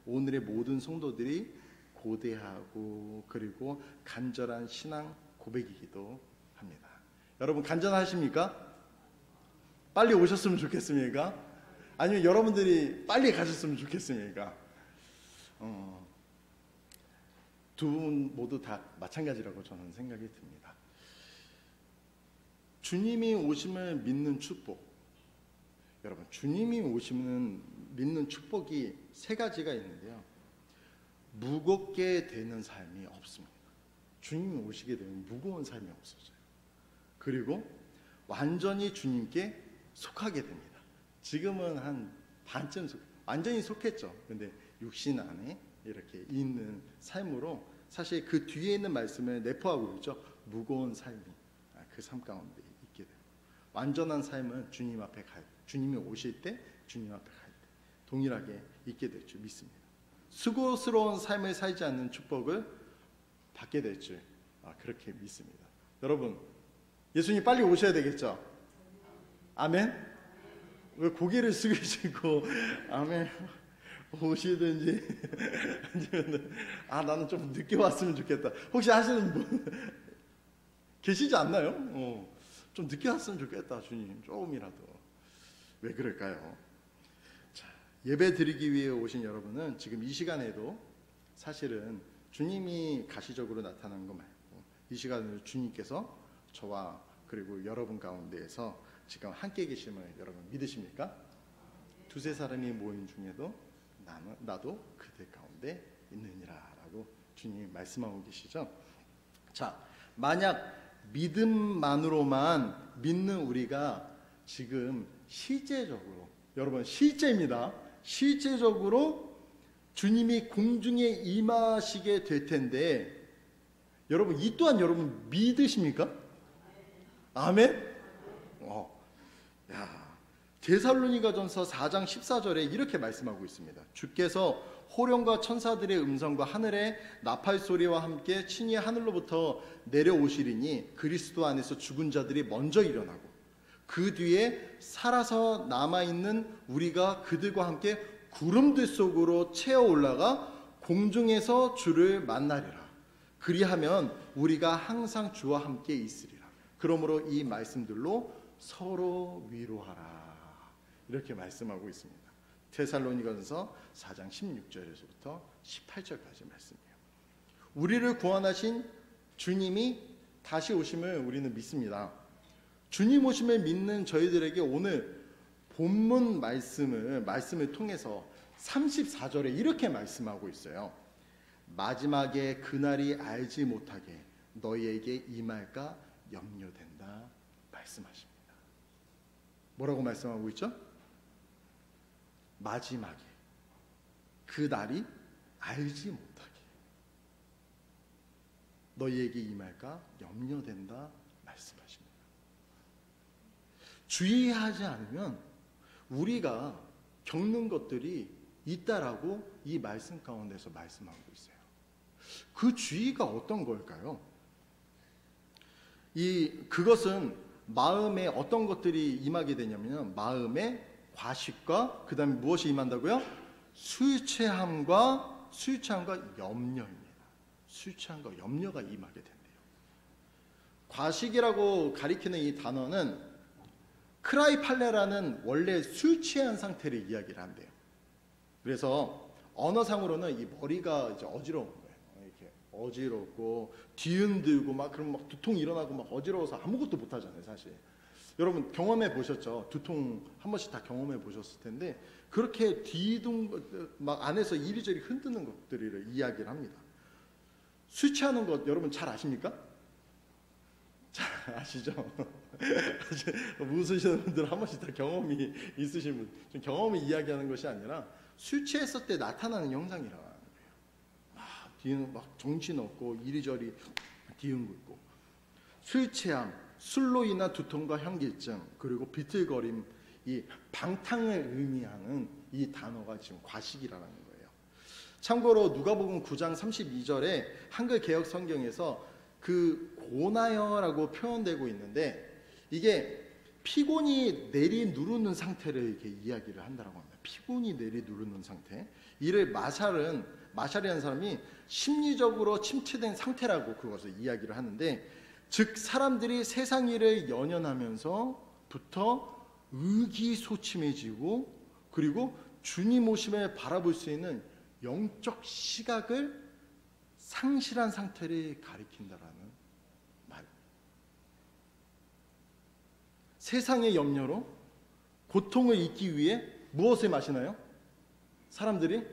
오늘의 모든 성도들이 고대하고 그리고 간절한 신앙 고백이기도 합니다. 여러분 간절하십니까? 빨리 오셨으면 좋겠습니까? 아니면 여러분들이 빨리 가셨으면 좋겠습니까? 두 분 모두 다 마찬가지라고 저는 생각이 듭니다. 주님이 오심을 믿는 축복. 여러분, 주님이 오시면 믿는 축복이 세 가지가 있는데요. 무겁게 되는 삶이 없습니다. 주님이 오시게 되면 무거운 삶이 없어져요. 그리고 완전히 주님께 속하게 됩니다. 지금은 한 반쯤 완전히 속했죠. 근데 육신 안에 이렇게 있는 삶으로 사실 그 뒤에 있는 말씀을 내포하고 있죠. 무거운 삶이 그 삶 가운데 있게 돼요. 완전한 삶은 주님 앞에 갈 때, 주님이 오실 때, 주님 앞에 갈 때 동일하게 있게 될 줄 믿습니다. 수고스러운 삶을 살지 않는 축복을 받게 될 줄 그렇게 믿습니다. 여러분, 예수님 빨리 오셔야 되겠죠? 아멘? 왜 고개를 숙이시고 아멘 오시든지 아니면 나는 좀 늦게 왔으면 좋겠다 혹시 하시는 분 계시지 않나요? 좀 늦게 왔으면 좋겠다 주님 조금이라도. 왜 그럴까요? 자, 예배 드리기 위해 오신 여러분은 지금 이 시간에도 사실은 주님이 가시적으로 나타나는 거 말고 이 시간을 주님께서 저와 그리고 여러분 가운데에서 지금 함께 계심을 여러분 믿으십니까? 두세 사람이 모인 중에도 나도 그들 가운데 있느니라 라고 주님이 말씀하고 계시죠. 자, 만약 믿음만으로만 믿는 우리가 지금 실제적으로, 여러분 실제입니다, 실제적으로 주님이 공중에 임하시게 될 텐데 여러분 이 또한 여러분 믿으십니까? 아멘? 데살로니가전서 4장 14절에 이렇게 말씀하고 있습니다. 주께서 호령과 천사들의 음성과 하늘의 나팔 소리와 함께 친히 하늘로부터 내려오시리니 그리스도 안에서 죽은 자들이 먼저 일어나고 그 뒤에 살아서 남아있는 우리가 그들과 함께 구름들 속으로 채어 올라가 공중에서 주를 만나리라. 그리하면 우리가 항상 주와 함께 있으리라. 그러므로 이 말씀들로 서로 위로하라. 이렇게 말씀하고 있습니다. 데살로니가전서 4장 16절에서부터 18절까지 말씀이에요. 우리를 구원하신 주님이 다시 오심을 우리는 믿습니다. 주님 오심을 믿는 저희들에게 오늘 본문 말씀을 통해서 34절에 이렇게 말씀하고 있어요. 마지막에 그날이 알지 못하게 너희에게 임할까 염려된다 말씀하십니다. 뭐라고 말씀하고 있죠? 마지막에 그 날이 알지 못하게 너희에게 임할까 염려된다 말씀하십니다. 주의하지 않으면 우리가 겪는 것들이 있다라고 이 말씀 가운데서 말씀하고 있어요. 그 주의가 어떤 걸까요? 그것은 마음에 어떤 것들이 임하게 되냐면 마음에 과식과 그 다음에 무엇이 임한다고요? 술 취함과 염려입니다. 술 취함과 염려가 임하게 된대요. 과식이라고 가리키는 이 단어는 크라이팔레라는 원래 술 취한 상태를 이야기를 한대요. 그래서 언어상으로는 이 머리가 이제 어지러운 거예요. 이렇게 어지럽고 뒤흔들고 막 그럼 막 두통 일어나고 막 어지러워서 아무것도 못 하잖아요, 사실. 여러분 경험해 보셨죠? 두통 한 번씩 다 경험해 보셨을 텐데 그렇게 막 안에서 이리저리 흔드는 것들을 이야기를 합니다. 술 취하는 것 여러분 잘 아십니까? 잘 아시죠? 웃으시는 분들 한 번씩 다 경험이 있으신 분, 좀 경험을 이야기하는 것이 아니라 술 취했을 때 나타나는 형상이라는 거예요. 막 정신없고 이리저리 뒤흔들고 술 취함, 술로 인한 두통과 현기증, 그리고 비틀거림, 이 방탕을 의미하는 이 단어가 지금 과식이라는 거예요. 참고로 누가복음 9장 32절에 한글 개역 성경에서 그 고나여라고 표현되고 있는데 이게 피곤이 내리 누르는 상태를 이렇게 이야기를 한다고 합니다. 피곤이 내리누르는 상태. 이를 마샬이라는 사람이 심리적으로 침체된 상태라고 그것을 이야기를 하는데, 즉 사람들이 세상 일을 연연하면서부터 의기소침해지고, 그리고 주님 오심을 바라볼 수 있는 영적 시각을 상실한 상태를 가리킨다라는 말. 세상의 염려로 고통을 잊기 위해 무엇을 마시나요? 사람들이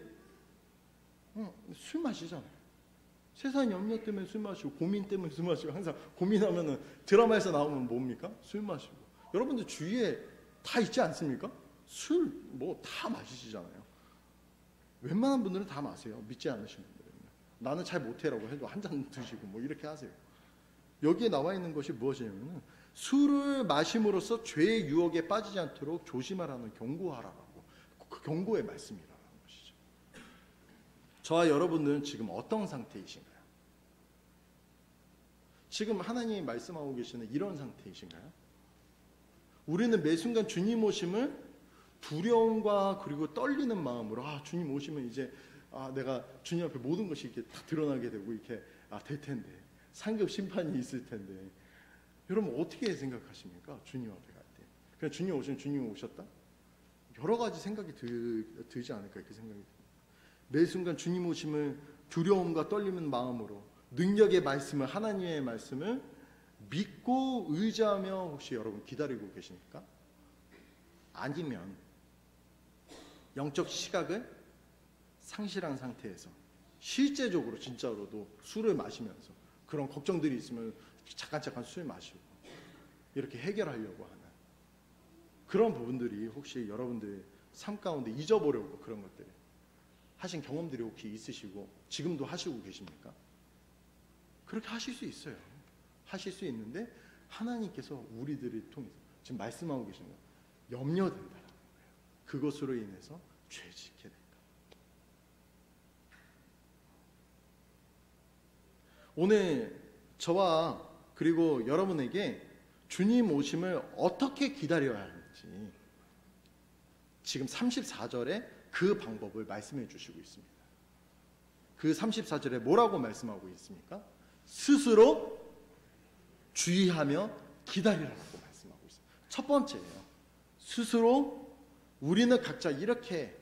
술 마시잖아요. 세상 염려 때문에 술 마시고, 고민 때문에 술 마시고, 항상 고민하면은 드라마에서 나오면 뭡니까? 술 마시고. 여러분들 주위에 다 있지 않습니까? 술 뭐 다 마시잖아요. 웬만한 분들은 다 마세요. 믿지 않으신 분들은요. 나는 잘 못해라고 해도 한 잔 드시고 뭐 이렇게 하세요. 여기에 나와 있는 것이 무엇이냐면은 술을 마심으로써 죄의 유혹에 빠지지 않도록 조심하라는 경고하라고, 그 경고의 말씀이라는 것이죠. 저와 여러분들은 지금 어떤 상태이신가요? 지금 하나님이 말씀하고 계시는 이런 상태이신가요? 우리는 매 순간 주님 오심을 두려움과 그리고 떨리는 마음으로, 주님 오시면 이제 내가 주님 앞에 모든 것이 이렇게 다 드러나게 되고 이렇게 될 텐데, 상급 심판이 있을 텐데, 여러분 어떻게 생각하십니까? 주님 앞에 갈 때 그냥 주님 오시면 주님 오셨다? 여러 가지 생각이 들지 않을까, 이렇게 생각이 듭니다. 매 순간 주님 오심을 두려움과 떨리는 마음으로 능력의 말씀을, 하나님의 말씀을 믿고 의지하며 혹시 여러분 기다리고 계십니까? 아니면 영적 시각을 상실한 상태에서 실제적으로 진짜로도 술을 마시면서 그런 걱정들이 있으면 잠깐 술 마시고 이렇게 해결하려고 하는 그런 부분들이 혹시 여러분들 삶 가운데 잊어보려고 그런 것들 하신 경험들이 혹시 있으시고 지금도 하시고 계십니까? 그렇게 하실 수 있어요. 하실 수 있는데 하나님께서 우리들을 통해서 지금 말씀하고 계신 거예요. 염려된다라는 거예요. 그것으로 인해서 죄 짓게 된다. 오늘 저와 그리고 여러분에게 주님 오심을 어떻게 기다려야 하는지 지금 34절에 그 방법을 말씀해 주시고 있습니다. 그 34절에 뭐라고 말씀하고 있습니까? 스스로 주의하며 기다리라고 말씀하고 있어요. 첫 번째예요. 스스로 우리는 각자 이렇게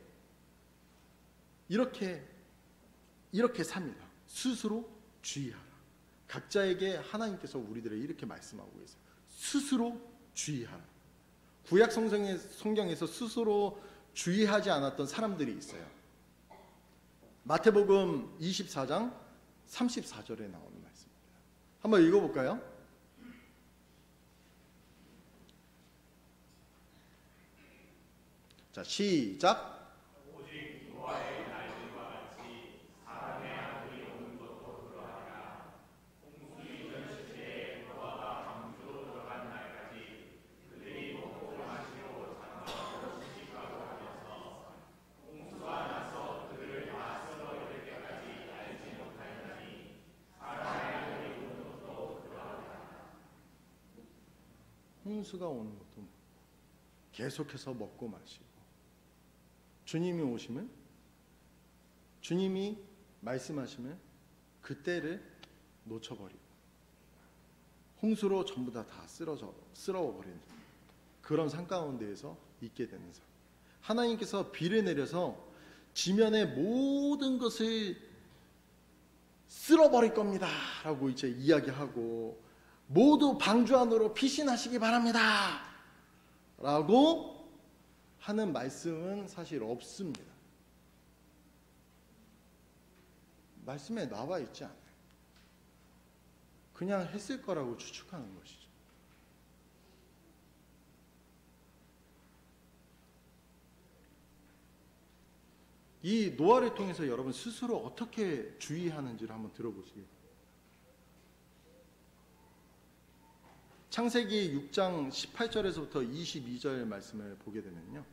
삽니다. 스스로 주의하라. 각자에게 하나님께서 우리들을 이렇게 말씀하고 계세요. 스스로 주의하라. 구약 성경에서 스스로 주의하지 않았던 사람들이 있어요. 마태복음 24장 34절에 나오는 말씀입니다. 한번 읽어볼까요? 자, 시작. 오직 노아의 날들과 같이 사람의 아들이 오는 것도 그러하리라. 홍수 이전 시대에 노아가 방주로 들어간 날까지 그들이 먹고 마시고 장사하고 시집가고 하면서 홍수가 나서 그들을 다 쓸어버릴 때까지 알지 못하였나니 사람의 아들이 오는 것도 그러하리라. 홍수가 오는 것도 계속해서 먹고 마시고, 주님이 오시면, 주님이 말씀하시면 그때를 놓쳐버리고 홍수로 전부 다 쓸어버리는 그런 상 가운데에서 있게 되는 삶. 하나님께서 비를 내려서 지면의 모든 것을 쓸어버릴 겁니다 라고 이제 이야기하고, 모두 방주 안으로 피신하시기 바랍니다 라고 하는 말씀은 사실 없습니다. 말씀에 나와 있지 않아요. 그냥 했을 거라고 추측하는 것이죠. 이 노아를 통해서 여러분 스스로 어떻게 주의하는지를 한번 들어보시기 바랍니다. 창세기 6장 18절에서부터 22절 말씀을 보게 되면요.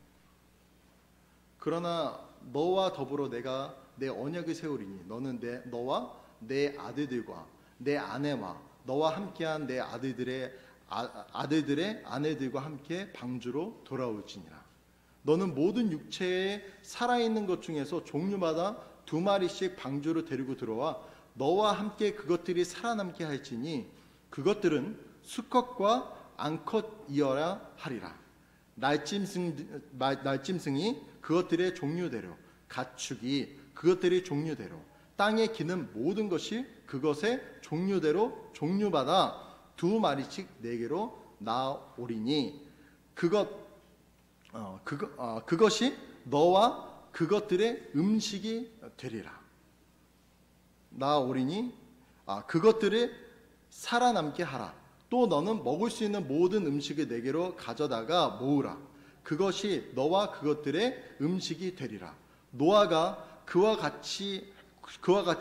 그러나 너와 더불어 내가 내 언약을 세우리니 너는 너와 내 아들들과 내 아내와 너와 함께한 내 아들들의 아내들과 함께 방주로 돌아올지니라. 너는 모든 육체에 살아있는 것 중에서 종류마다 2마리씩 방주로 데리고 들어와 너와 함께 그것들이 살아남게 할지니 그것들은 수컷과 암컷이어야 하리라. 날짐승이 그것들의 종류대로, 가축이 그것들의 종류대로, 땅에 기는 모든 것이 그것의 종류대로 종류마다 2마리씩 내게로 나오리니 그것이 너와 그것들의 음식이 되리라. 나오리니 그것들을 살아남게 하라. 또 너는 먹을 수 있는 모든 음식을 내게로 가져다가 모으라. 그것이 너와 그것들의 음식이 되리라. 노아가 그와 같이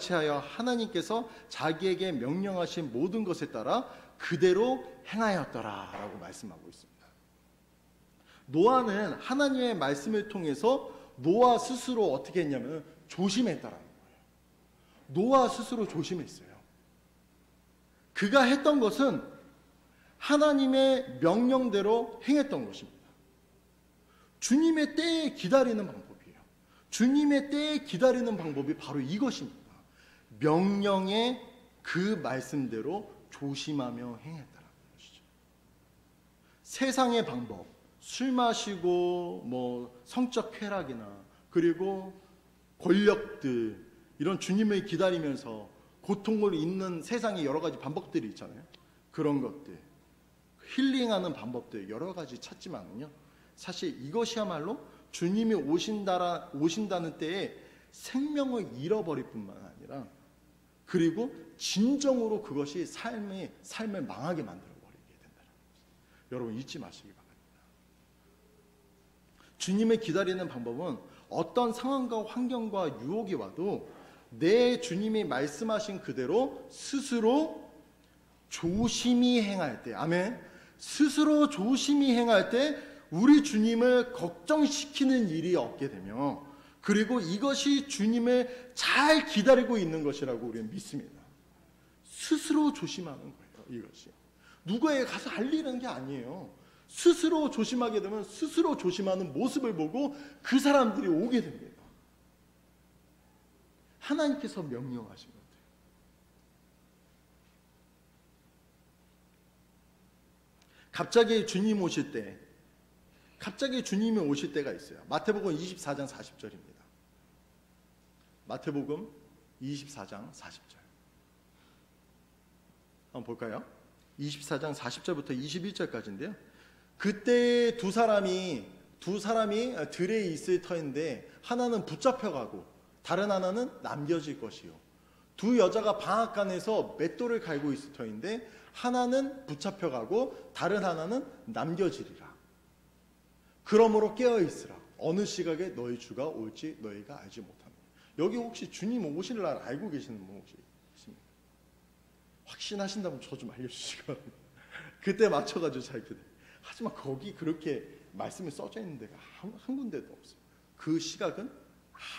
하여 하나님께서 자기에게 명령하신 모든 것에 따라 그대로 행하였더라 라고 말씀하고 있습니다. 노아는 하나님의 말씀을 통해서 노아 스스로 어떻게 했냐면 조심했다라는 거예요. 노아 스스로 조심했어요. 그가 했던 것은 하나님의 명령대로 행했던 것입니다. 주님의 때에 기다리는 방법이에요. 주님의 때에 기다리는 방법이 바로 이것입니다. 명령의 그 말씀대로 조심하며 행했다는 것이죠. 세상의 방법, 술 마시고 성적 쾌락이나 그리고 권력들, 이런 주님을 기다리면서 고통을 잊는 세상의 여러 가지 방법들이 있잖아요. 그런 것들, 힐링하는 방법들 여러 가지 찾지만은요, 사실 이것이야말로 주님이 오신다는 때에 생명을 잃어버릴 뿐만 아니라, 그리고 진정으로 그것이 삶을 망하게 만들어버리게 된다는 것을 여러분 잊지 마시기 바랍니다. 주님을 기다리는 방법은 어떤 상황과 환경과 유혹이 와도 내 주님이 말씀하신 그대로 스스로 조심히 행할 때, 아멘, 스스로 조심히 행할 때 우리 주님을 걱정시키는 일이 없게 되며, 그리고 이것이 주님을 잘 기다리고 있는 것이라고 우리는 믿습니다. 스스로 조심하는 거예요. 이것이 누구에게 가서 알리는 게 아니에요. 스스로 조심하게 되면 스스로 조심하는 모습을 보고 그 사람들이 오게 됩니다. 하나님께서 명령하신 것들. 갑자기 주님이 오실 때가 있어요. 마태복음 24장 40절입니다. 마태복음 24장 40절. 한번 볼까요? 24장 40절부터 21절까지인데요. 그때 두 사람이 들에 있을 터인데 하나는 붙잡혀가고 다른 하나는 남겨질 것이요. 두 여자가 방앗간에서 맷돌을 갈고 있을 터인데 하나는 붙잡혀가고 다른 하나는 남겨지리라. 그러므로 깨어있으라. 어느 시각에 너희 주가 올지 너희가 알지 못하느냐. 여기 혹시 주님 오실 날 알고 계시는 분 혹시 있습니까? 확신하신다면 저 좀 알려주시기 바랍니다. 그때 맞춰가지고 잘 기도해요. 하지만 거기 그렇게 말씀이 써져 있는 데가 한 군데도 없어요. 그 시각은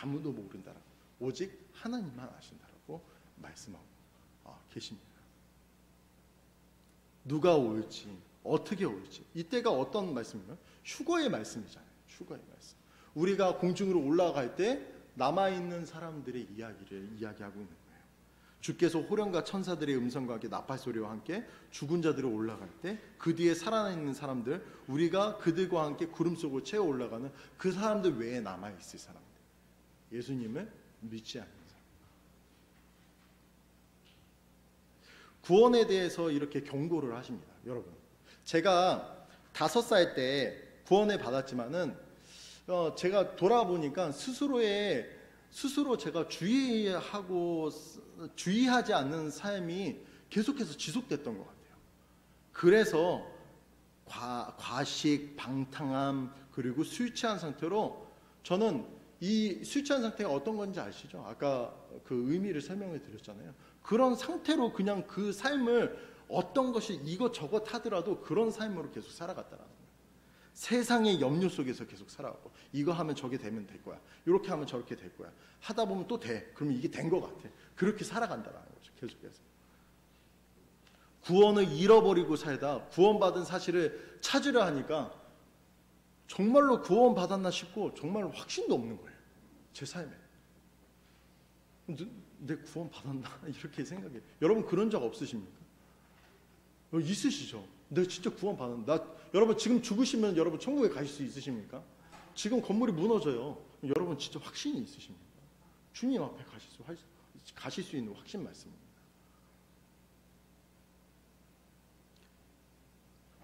아무도 모른다라고, 오직 하나님만 아신다라고 말씀하고 계십니다. 누가 올지, 어떻게 올지, 이때가 어떤 말씀이냐면 휴거의 말씀이잖아요. 휴거의 말씀. 우리가 공중으로 올라갈 때 남아있는 사람들의 이야기를 이야기하고 있는 거예요. 주께서 호령과 천사들의 음성과 함께 나팔소리와 함께 죽은 자들이 올라갈 때 그 뒤에 살아있는 사람들, 우리가 그들과 함께 구름 속으로 채워 올라가는 그 사람들 외에 남아있을 사람들, 예수님을 믿지 않는 사람. 구원에 대해서 이렇게 경고를 하십니다. 여러분, 제가 5살 때 구원을 받았지만은 제가 돌아보니까 스스로 제가 주의하지 않는 삶이 계속해서 지속됐던 것 같아요. 그래서 과식, 방탕함, 그리고 술 취한 상태로, 저는 이 술 취한 상태가 어떤 건지 아시죠? 아까 그 의미를 설명해 드렸잖아요. 그런 상태로 그냥 그 삶을 어떤 것이 이것저것 하더라도 그런 삶으로 계속 살아갔다라는 거예요. 세상의 염려 속에서 계속 살아가고, 이거 하면 저게 되면 될 거야, 이렇게 하면 저렇게 될 거야, 하다 보면 또 돼, 그러면 이게 된 것 같아, 그렇게 살아간다라는 거죠. 계속해서 구원을 잃어버리고 살다 구원받은 사실을 찾으려 하니까 정말로 구원 받았나 싶고 정말 확신도 없는 거예요. 제 삶에. 내 구원 받았나? 이렇게 생각해요. 여러분 그런 적 없으십니까? 있으시죠? 내가 진짜 구원 받았나? 여러분 지금 죽으시면 여러분 천국에 가실 수 있으십니까? 지금 건물이 무너져요. 여러분 진짜 확신이 있으십니까? 주님 앞에 가실 수 있는 확신 말씀입니다.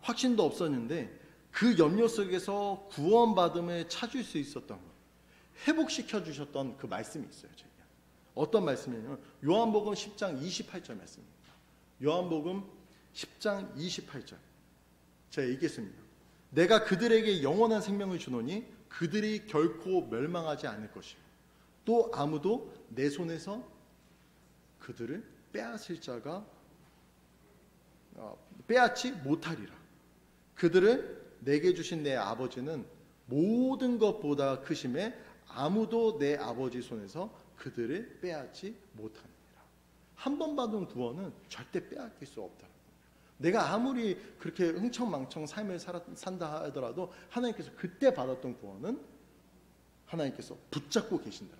확신도 없었는데 그 염려 속에서 구원받음을 찾을 수 있었던 것, 회복시켜 주셨던 그 말씀이 있어요. 제가. 어떤 말씀이냐면 요한복음 10장 28절 말씀입니다. 요한복음 10장 28절. 제가 읽겠습니다. 내가 그들에게 영원한 생명을 주노니 그들이 결코 멸망하지 않을 것이요 또 아무도 내 손에서 그들을 빼앗지 못하리라. 그들을 내게 주신 내 아버지는 모든 것보다 크심에 아무도 내 아버지 손에서 그들을 빼앗지 못하느니라. 한 번 받은 구원은 절대 빼앗길 수 없다. 내가 아무리 그렇게 흥청망청 삶을 산다 하더라도 하나님께서 그때 받았던 구원은 하나님께서 붙잡고 계신다.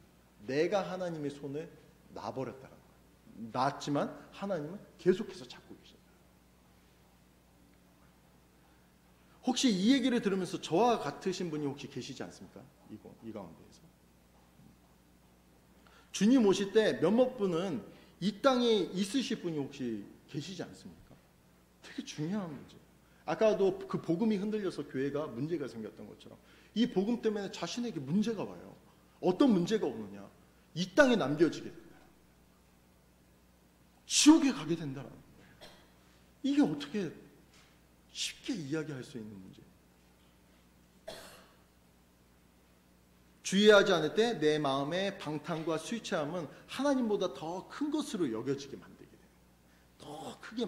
내가 하나님의 손을 놔버렸다는 거예요. 놨지만 하나님은 계속해서 잡고 계신다. 혹시 이 얘기를 들으면서 저와 같으신 분이 혹시 계시지 않습니까? 이 가운데에서. 주님 오실 때 몇몇 분은 이 땅에 있으실 분이 혹시 계시지 않습니까? 되게 중요한 문제. 아까도 그 복음이 흔들려서 교회가 문제가 생겼던 것처럼 이 복음 때문에 자신에게 문제가 와요. 어떤 문제가 오느냐? 이 땅에 남겨지게 된다. 지옥에 가게 된다는 거예요. 이게 어떻게 쉽게 이야기할 수 있는 문제? 주의하지 않을 때 내 마음의 방탕과 술 취함은 하나님보다 더 큰 것으로 여겨지게 만들게 돼요. 더 크게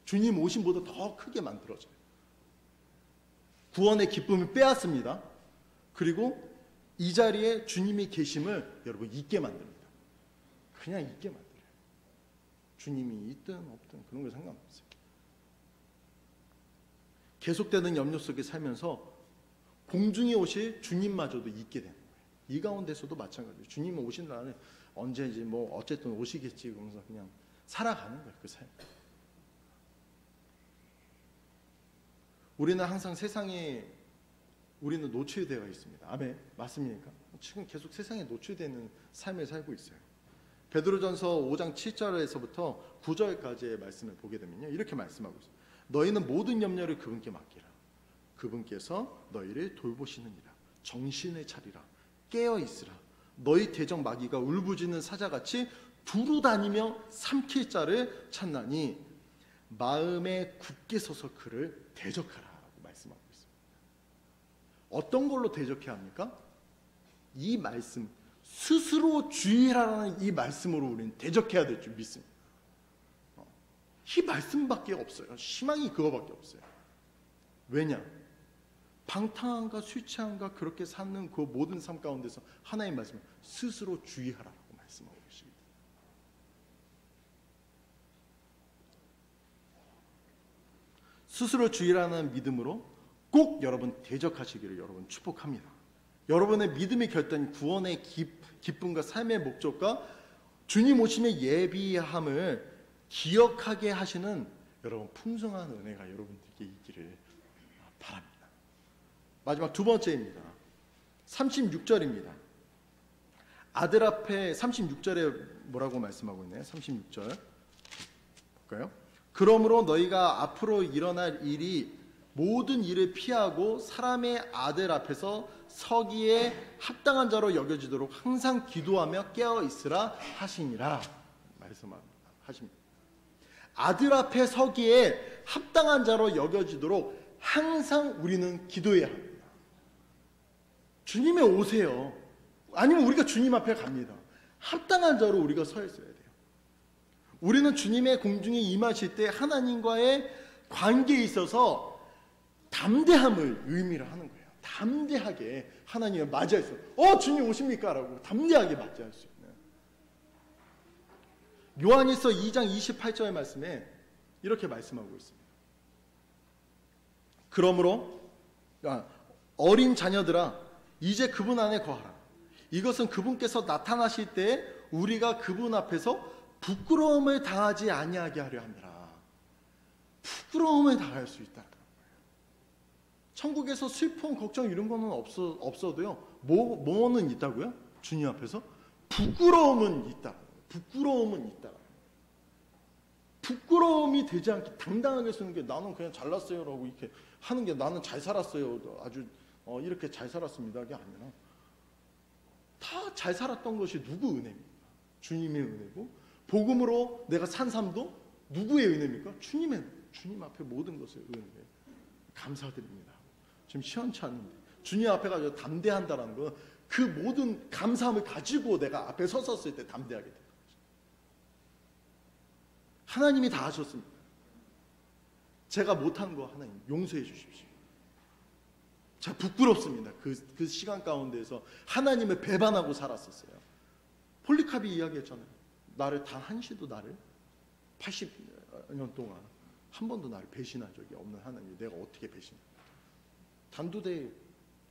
주님 오심보다 더 크게 만들어져요. 구원의 기쁨을 빼앗습니다. 그리고 이 자리에 주님이 계심을 여러분 잊게 만듭니다. 그냥 잊게 만들어요. 주님이 있든 없든 그런 거 상관없어요. 계속되는 염려 속에 살면서 공중에 오실 주님마저도 잊게 되는 거예요. 이 가운데서도 마찬가지예요. 주님이 오신 날은 언제인지 뭐 어쨌든 오시겠지 그러면서 그냥 살아가는 거예요. 그 삶. 우리는 항상 세상에 우리는 노출되어 있습니다. 아멘. 맞습니까? 지금 계속 세상에 노출되는 삶을 살고 있어요. 베드로전서 5장 7절에서부터 9절까지의 말씀을 보게 되면요. 이렇게 말씀하고 있어요. 너희는 모든 염려를 그분께 맡기라. 그분께서 너희를 돌보시느니라. 정신을 차리라. 깨어 있으라. 너희 대적 마귀가 울부짖는 사자같이 두루 다니며 삼킬 자를 찾나니 마음에 굳게 서서 그를 대적하라고 말씀하고 있습니다. 어떤 걸로 대적해야 합니까? 이 말씀, 스스로 주의하라는 이 말씀으로 우리는 대적해야 될 줄 믿습니다. 이 말씀밖에 없어요. 희망이 그거밖에 없어요. 왜냐? 방탕함과 술 취함과 그렇게 사는 그 모든 삶 가운데서 하나님 말씀을 스스로 주의하라고 말씀하고 계십니다. 스스로 주의라는 믿음으로 꼭 여러분 대적하시기를 여러분 축복합니다. 여러분의 믿음이 결단인 구원의 기쁨과 삶의 목적과 주님 오심의 예비함을 기억하게 하시는 여러분 풍성한 은혜가 여러분들께 있기를 바랍니다. 마지막 두 번째입니다. 36절입니다. 아들 앞에 36절에 뭐라고 말씀하고 있나요? 36절 볼까요? 그러므로 너희가 앞으로 일어날 일이 모든 일을 피하고 사람의 아들 앞에서 서기에 합당한 자로 여겨지도록 항상 기도하며 깨어 있으라 하시니라 말씀하십니다. 아들 앞에 서기에 합당한 자로 여겨지도록 항상 우리는 기도해야 합니다. 주님에 오세요. 아니면 우리가 주님 앞에 갑니다. 합당한 자로 우리가 서 있어야 돼요. 우리는 주님의 공중에 임하실 때 하나님과의 관계에 있어서 담대함을 의미를 하는 거예요. 담대하게 하나님을 맞이해서 주님 오십니까? 라고 담대하게 맞이할 수 있는. 요한일서 2장 28절의 말씀에 이렇게 말씀하고 있습니다. 그러므로 어린 자녀들아 이제 그분 안에 거하라. 이것은 그분께서 나타나실 때 우리가 그분 앞에서 부끄러움을 당하지 아니하게 하려 함이라. 부끄러움을 당할 수 있다. 천국에서 슬픔, 걱정 이런 거는 없어도요. 뭐는 있다고요? 주님 앞에서 부끄러움은 있다. 부끄러움은 있다. 부끄러움이 되지 않게 당당하게 쓰는 게 나는 그냥 잘났어요라고 이렇게 하는 게 나는 잘 살았어요. 아주 이렇게 잘 살았습니다. 이게 아니라 다 잘 살았던 것이 누구 은혜입니까? 주님의 은혜고 복음으로 내가 산 삶도 누구의 은혜입니까? 주님 앞에 모든 것을 은혜예요. 감사드립니다. 지금 시원치 않은데 주님 앞에 가서 담대한다라는 건 그 모든 감사함을 가지고 내가 앞에 섰을 때 담대하게 돼요. 하나님이 다 하셨습니다. 제가 못한 거 하나님 용서해 주십시오. 제가 부끄럽습니다. 그 시간 가운데에서 하나님을 배반하고 살았었어요. 폴리카비 이야기했잖아요. 나를 단 한시도 나를 80년 동안 한 번도 나를 배신한 적이 없는 하나님, 내가 어떻게 배신해? 단두대에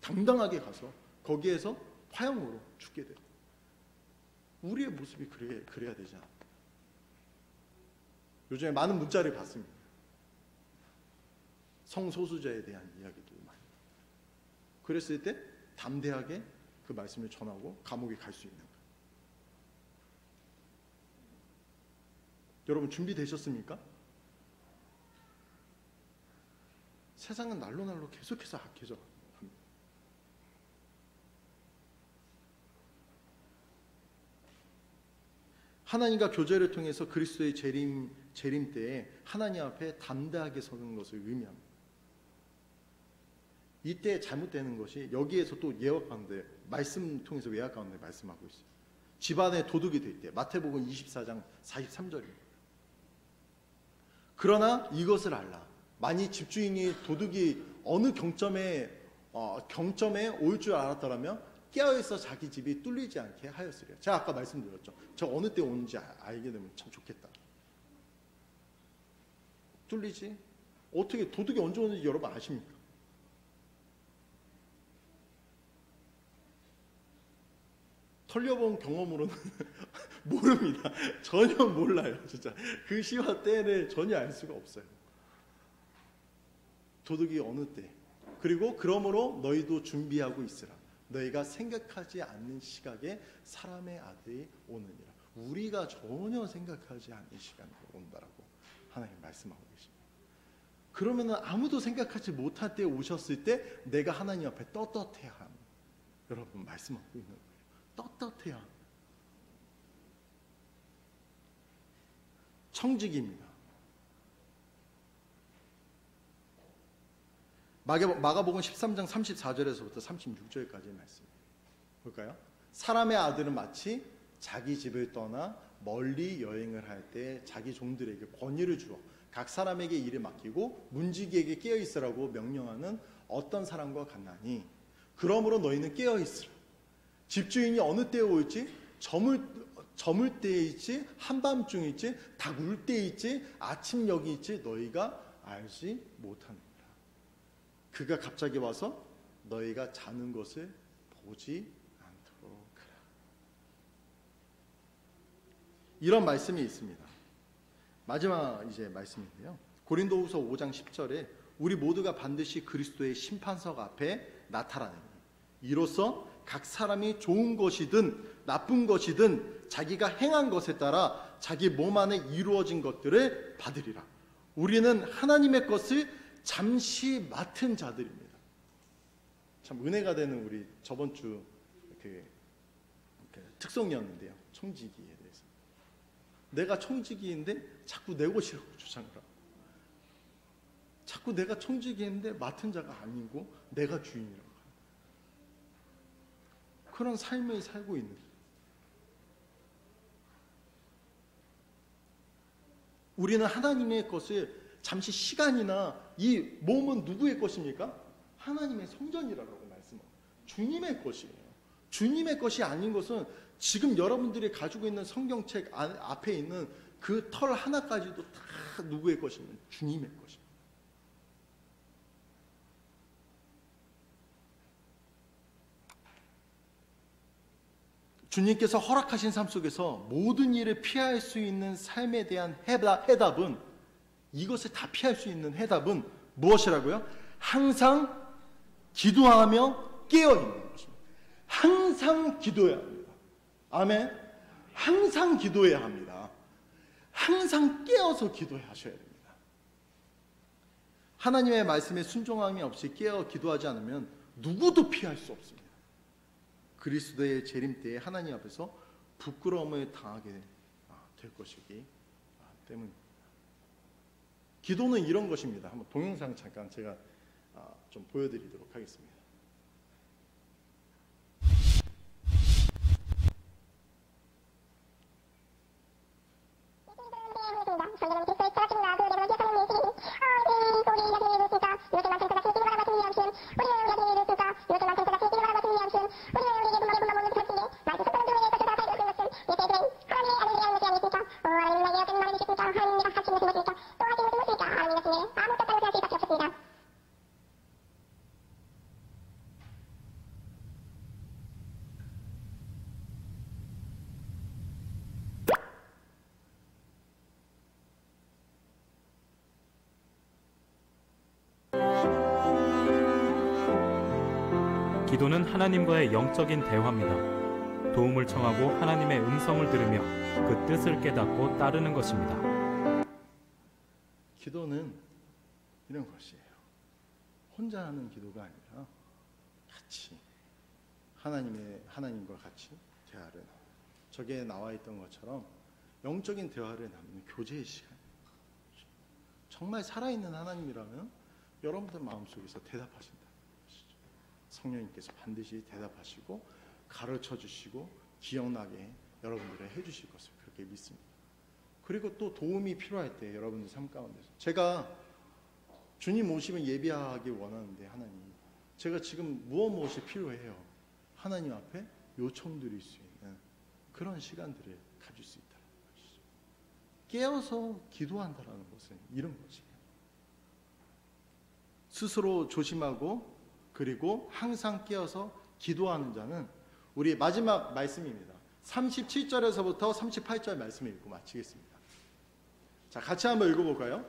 당당하게 가서 거기에서 화형으로 죽게 돼요. 우리의 모습이 그래야 되지 않아? 요즘에 많은 문자를 받습니다. 성소수자에 대한 이야기도 많이. 그랬을 때 담대하게 그 말씀을 전하고 감옥에 갈 수 있는 거예요. 여러분 준비되셨습니까? 세상은 날로 계속해서 악해져 갑니다. 하나님과 교제를 통해서 그리스도의 재림 때에 하나님 앞에 담대하게 서는 것을 의미합니다. 이때 잘못되는 것이 여기에서 또 예언 가운데 말씀 통해서 예언 가운데 말씀하고 있어요. 집안에 도둑이 될 때 마태복음 24장 43절입니다. 그러나 이것을 알라. 만일 집주인이 도둑이 어느 경점에 올 줄 알았더라면 깨어있어 자기 집이 뚫리지 않게 하였으리라. 제가 아까 말씀드렸죠. 저 어느 때 오는지 알게 되면 참 좋겠다. 뚫리지? 어떻게 도둑이 언제 오는지 여러분 아십니까? 털려본 경험으로는 모릅니다. 전혀 몰라요. 진짜 그 시와 때를 전혀 알 수가 없어요. 도둑이 어느 때. 그리고 그러므로 너희도 준비하고 있으라. 너희가 생각하지 않는 시각에 사람의 아들이 오느니라. 우리가 전혀 생각하지 않는 시간이 온다라고 하나님 말씀하고 계십니다. 그러면은 아무도 생각하지 못할 때 오셨을 때 내가 하나님 앞에 떳떳해야 합니다. 여러분 말씀하고 있는 거예요. 떳떳해야 합니다. 청지기입니다. 마가복음 13장 34절에서부터 36절까지의 말씀 볼까요? 사람의 아들은 마치 자기 집을 떠나 멀리 여행을 할 때 자기 종들에게 권위를 주어 각 사람에게 일을 맡기고 문지기에게 깨어있으라고 명령하는 어떤 사람과 같나니 그러므로 너희는 깨어있으라. 집주인이 어느 때에 올지 저물 때에 있지 한밤중에 있지 닭 울 때에 있지 아침녘이 있지 너희가 알지 못하느니라. 그가 갑자기 와서 너희가 자는 것을 보지 않도록 하라. 이런 말씀이 있습니다. 마지막 이제 말씀인데요. 고린도후서 5장 10절에 우리 모두가 반드시 그리스도의 심판석 앞에 나타나니 이로써 각 사람이 좋은 것이든 나쁜 것이든 자기가 행한 것에 따라 자기 몸 안에 이루어진 것들을 받으리라. 우리는 하나님의 것을 잠시 맡은 자들입니다. 참 은혜가 되는 우리 저번 주 그 특성이었는데요. 청지기에 대해서. 내가 청지기인데 자꾸 내 것이라고 주장을 하고 자꾸 내가 청지기인데 맡은 자가 아니고 내가 주인이라고 하고 그런 삶을 살고 있는 우리는 하나님의 것을 잠시 시간이나 이 몸은 누구의 것입니까? 하나님의 성전이라고 말씀합니다. 주님의 것이에요. 주님의 것이 아닌 것은 지금 여러분들이 가지고 있는 성경책 앞에 있는 그 털 하나까지도 다 누구의 것이면 주님의 것입니다. 주님께서 허락하신 삶 속에서 모든 일을 피할 수 있는 삶에 대한 해답은, 이것을 다 피할 수 있는 해답은 무엇이라고요? 항상 기도하며 깨어있는 것입니다. 항상 기도해야 합니다. 아멘. 항상 기도해야 합니다. 항상 깨어서 기도하셔야 됩니다. 하나님의 말씀에 순종함이 없이 깨어 기도하지 않으면 누구도 피할 수 없습니다. 그리스도의 재림 때에 하나님 앞에서 부끄러움을 당하게 될 것이기 때문입니다. 기도는 이런 것입니다. 한번 동영상 잠깐 제가 좀 보여드리도록 하겠습니다. 기도는 하나님과의 영적인 대화입니다. 도움을 청하고 하나님의 음성을 들으며 그 뜻을 깨닫고 따르는 것입니다. 기도는 이런 것이에요. 혼자 하는 기도가 아니라 같이 하나님과 같이 대화를, 저기에 나와 있던 것처럼 영적인 대화를 나누는 교제의 시간. 정말 살아있는 하나님이라면 여러분들 마음속에서 대답하신다. 성령님께서 반드시 대답하시고 가르쳐 주시고 기억나게 여러분들을 해주실 것을 그렇게 믿습니다. 그리고 또 도움이 필요할 때 여러분들 삶 가운데서, 제가 주님 오시면 예비하기 원하는데, 하나님, 제가 지금 무엇이 필요해요? 하나님 앞에 요청드릴 수 있는 그런 시간들을 가질 수 있다는 것이죠. 깨어서 기도한다는 것은 이런 것이에요. 스스로 조심하고 그리고 항상 깨어서 기도하는 자는, 우리 마지막 말씀입니다. 37절에서부터 38절 말씀을 읽고 마치겠습니다. 자, 같이 한번 읽어볼까요?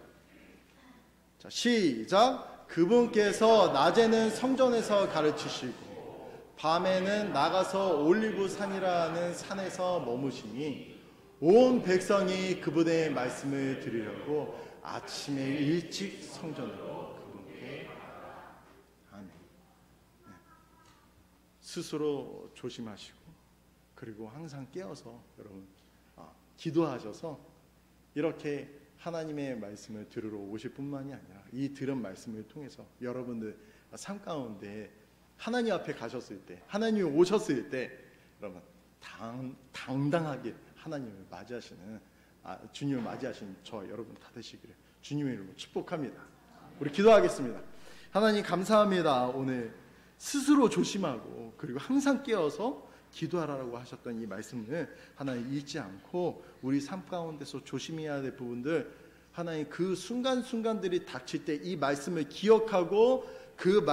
자, 시작. 그분께서 낮에는 성전에서 가르치시고 밤에는 나가서 올리브 산이라는 산에서 머무시니 온 백성이 그분의 말씀을 들으려고 아침에 일찍 성전으로 그분께 아멘. 네. 스스로 조심하시고 그리고 항상 깨어서 여러분 기도하셔서 이렇게 하나님의 말씀을 들으러 오실 뿐만이 아니라 이 들은 말씀을 통해서 여러분들 삶 가운데 하나님 앞에 가셨을 때, 하나님이 오셨을 때 여러분 당당하게 하나님을 맞이하시는 주님을 맞이하신 저 여러분 다 되시기를 주님의 이름으로 축복합니다. 우리 기도하겠습니다. 하나님 감사합니다. 오늘 스스로 조심하고 그리고 항상 깨어서 기도하라고 하셨던 이 말씀을 하나님 잊지 않고 우리 삶 가운데서 조심해야 될 부분들, 하나님 그 순간순간들이 닥칠 때 이 말씀을 기억하고 그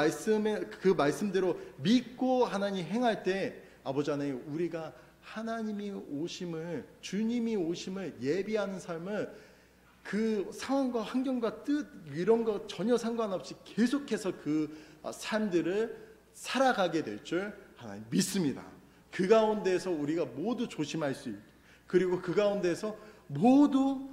말씀대로 믿고 하나님 행할 때, 아버지 하나님, 우리가 하나님이 오심을, 주님이 오심을 예비하는 삶을 그 상황과 환경과 뜻 이런 거 전혀 상관없이 계속해서 그 삶들을 살아가게 될 줄 하나님 믿습니다. 그 가운데에서 우리가 모두 조심할 수 있고, 그리고 그 가운데에서 모두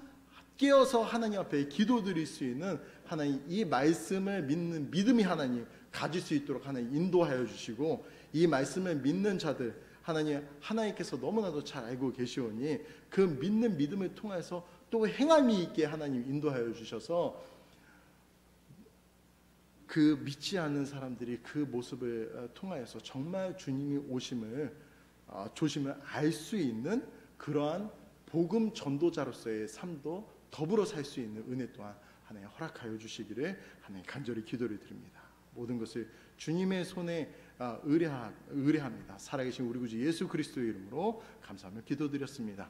깨어서 하나님 앞에 기도드릴 수 있는 하나님 이 말씀을 믿는 믿음이 하나님 가질 수 있도록 하나님 인도하여 주시고, 이 말씀을 믿는 자들 하나님께서 너무나도 잘 알고 계시오니 그 믿는 믿음을 통해서 또 행함이 있게 하나님 인도하여 주셔서 그 믿지 않는 사람들이 그 모습을 통하여서 정말 주님이 오심을 조심을 알 수 있는 그러한 복음 전도자로서의 삶도 더불어 살 수 있는 은혜 또한 하나님 허락하여 주시기를 하나님 간절히 기도를 드립니다. 모든 것을 주님의 손에 의뢰합니다. 살아계신 우리 구주 예수 그리스도의 이름으로 감사하며 기도드렸습니다.